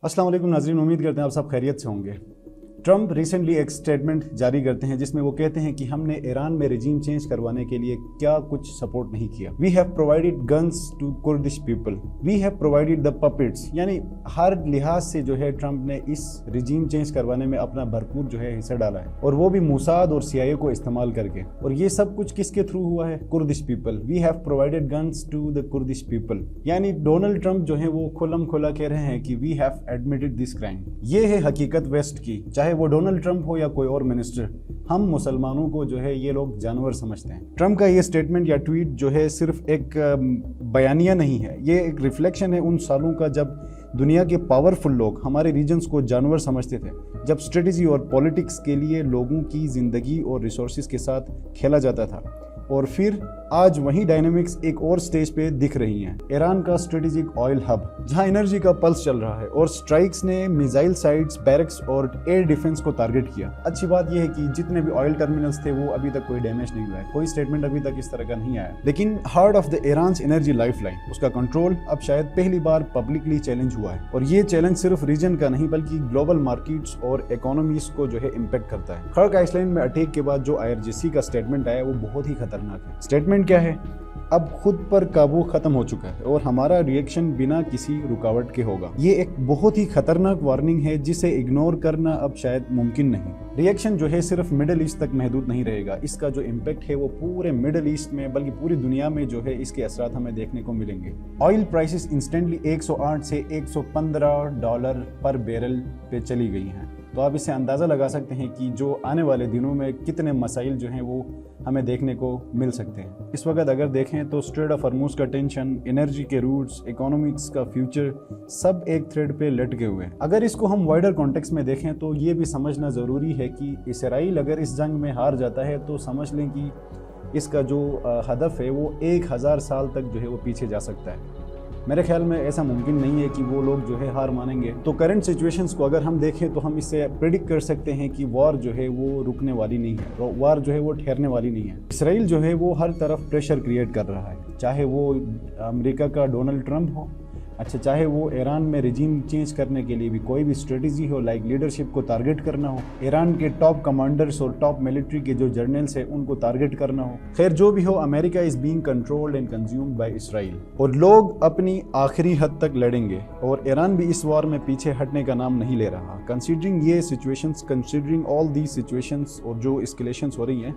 अस्सलाम वालेकुम नाज़रीन, उम्मीद करते हैं आप सब खैरियत से होंगे। ट्रंप रिसेंटली एक स्टेटमेंट जारी करते हैं जिसमें वो कहते हैं कि हमने ईरान में रिजीम चेंज करवाने के लिए क्या कुछ सपोर्ट नहीं किया। We have provided guns to Kurdish people, we have provided the puppets. यानी हर लिहाज से जो है ट्रंप ने इस रिजीम चेंज करवाने में अपना भरपूर जो है हिस्सा डाला है, और वो भी मोसाद और CIA को इस्तेमाल करके। और ये सब कुछ किसके थ्रू हुआ है? Kurdish people. We have provided guns to the Kurdish people. यानी डोनाल्ड ट्रंप जो है वो खुल्लम खुला कह रहे हैं कि we have admitted this crime. ये है हकीकत वेस्ट की, चाहे वो डोनाल्ड ट्रंप हो या कोई और मिनिस्टर। हम मुसलमानों को जो है ये लोग जानवर समझते हैं। ट्रंप का ये स्टेटमेंट या ट्वीट जो है सिर्फ एक बयानिया नहीं है, ये एक रिफ्लेक्शन है उन सालों का जब दुनिया के पावरफुल लोग हमारे रीजन्स को जानवर समझते थे, जब स्ट्रेटजी और पॉलिटिक्स के लिए लोगों की ज़िंदगी और रिसोर्सेज के साथ खेला जाता था। और फिर आज वही डायनेमिक्स एक और स्टेज पे दिख रही हैं। ईरान का स्ट्रेटेजिक ऑयल हब जहां एनर्जी का पल्स चल रहा है, और स्ट्राइक्स ने मिसाइल साइट्स, बैरक्स और एयर डिफेंस को टारगेट किया। अच्छी बात यह है कि जितने भी ऑयल टर्मिनल्स थे वो अभी तक कोई डैमेज नहीं हुआ है, कोई स्टेटमेंट अभी तक इस तरह का नहीं आया। लेकिन heart of the Iran energy lifeline, उसका कंट्रोल अब शायद पहली बार पब्लिकली चैलेंज हुआ है। और ये चैलेंज सिर्फ रीजन का नहीं बल्कि ग्लोबल मार्केट्स और इकोनॉमीज को जो है इम्पैक्ट करता है। खर्क आइसलैंड में अटैक के बाद जो IRGC का स्टेटमेंट आया वो बहुत ही खतरनाक है। स्टेटमेंट क्या है? अब खुद पर काबू खत्म हो चुका है और हमारा रिएक्शन बिना किसी रुकावट के होगा। ये एक बहुत ही खतरनाक वार्निंग है जिसे इग्नोर करना अब शायद मुमकिन नहीं। रिएक्शन जो है सिर्फ मिडिल ईस्ट तक महदूद नहीं रहेगा, इसका जो इम्पैक्ट है वो पूरे मिडिल ईस्ट में बल्कि पूरी दुनिया में जो है इसके असरात हमें देखने को मिलेंगे। ऑयल प्राइसेस इंस्टेंटली 108 से $115 पर बैरल पे चली गई हैं। तो आप इससे अंदाज़ा लगा सकते हैं कि जो आने वाले दिनों में कितने मसाइल जो हैं वो हमें देखने को मिल सकते हैं। इस वक्त अगर देखें तो स्ट्रेट ऑफ हॉर्मुज़ का टेंशन, एनर्जी के रूट्स, इकोनॉमिक्स का फ्यूचर सब एक थ्रेड पे लटके हुए हैं। अगर इसको हम वाइडर कॉन्टेक्स्ट में देखें तो ये भी समझना ज़रूरी है कि इसराइल अगर इस जंग में हार जाता है तो समझ लें कि इसका जो हदफ है वो 1000 साल तक जो है वो पीछे जा सकता है। मेरे ख्याल में ऐसा मुमकिन नहीं है कि वो लोग जो है हार मानेंगे। तो करंट सिचुएशंस को अगर हम देखें तो हम इससे प्रेडिक्ट कर सकते हैं कि वॉर जो है वो रुकने वाली नहीं है, वॉर जो है वो ठहरने वाली नहीं है। इसराइल जो है वो हर तरफ प्रेशर क्रिएट कर रहा है, चाहे वो अमेरिका का डोनाल्ड ट्रंप हो, अच्छा चाहे वो ईरान में रिजीम चेंज करने के लिए भी कोई भी स्ट्रेटजी हो, लाइक लीडरशिप को टारगेट करना हो, ईरान के टॉप कमांडर्स और टॉप मिलिट्री के जो जर्नल्स हैं उनको टारगेट करना हो। खैर जो भी हो, America is being controlled and consumed by Israel, और लोग अपनी आखिरी हद तक लड़ेंगे। और ईरान भी इस वॉर में पीछे हटने का नाम नहीं ले रहा। कंसीडरिंग ये situations, considering all the situations और जो एस्केलेशंस हो रही हैं,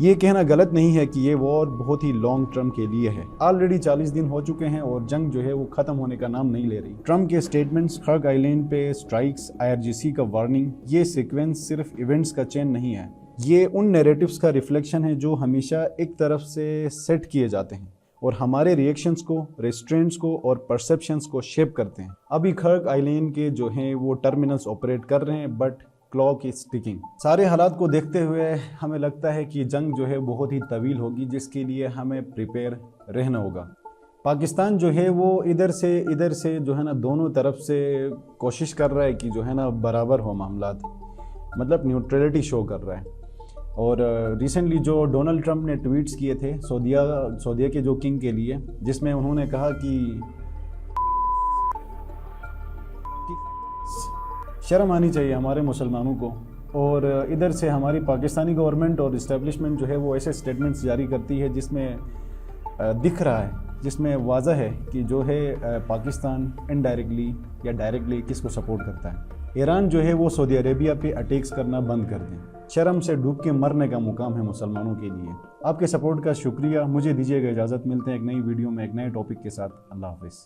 ये कहना गलत नहीं है कि ये वॉर बहुत ही लॉन्ग टर्म के लिए है। ऑलरेडी 40 दिन हो चुके हैं और जंग जो है वो खत्म होने का नाम नहीं ले रही। ट्रंप के स्टेटमेंट्स, खर्क आइलैंड पे स्ट्राइक्स, IRGC का वार्निंग, ये सीक्वेंस सिर्फ इवेंट्स का चेन नहीं है, ये उन नैरेटिव्स का रिफ्लेक्शन है जो हमेशा एक तरफ से सेट किए जाते हैं और हमारे रिएक्शंस को, रेस्ट्रेंट्स को और परसेप्शंस को शेप करते हैं। अभी खर्क आइलैंड के जो हैं वो टर्मिनल्स ऑपरेट कर रहे हैं, बट क्लॉक इज टिकिंग। सारे हालात को देखते हुए हमें लगता है कि जंग जो है बहुत ही तवील होगी, जिसके लिए हमें प्रिपेयर रहना होगा। पाकिस्तान जो है वो इधर से जो है ना दोनों तरफ से कोशिश कर रहा है कि जो है ना बराबर हो मामलात, मतलब न्यूट्रलिटी शो कर रहा है। और रिसेंटली जो डोनाल्ड ट्रंप ने ट्वीट्स किए थे सऊदीया के जो किंग के लिए, जिसमें उन्होंने कहा कि शर्म आनी चाहिए हमारे मुसलमानों को। और इधर से हमारी पाकिस्तानी गवर्नमेंट और इस्टेब्लिशमेंट जो है वो ऐसे स्टेटमेंट्स जारी करती है जिसमें दिख रहा है, जिसमें वाज़ह है कि जो है पाकिस्तान इनडायरेक्टली या डायरेक्टली किसको सपोर्ट करता है। ईरान जो है वो सऊदी अरेबिया पे अटैक्स करना बंद कर दें। शर्म से डूब के मरने का मुकाम है मुसलमानों के लिए। आपके सपोर्ट का शुक्रिया। मुझे दीजिएगा इजाज़त, मिलते हैं एक नई वीडियो में एक नए टॉपिक के साथ। अल्लाह हाफिज़।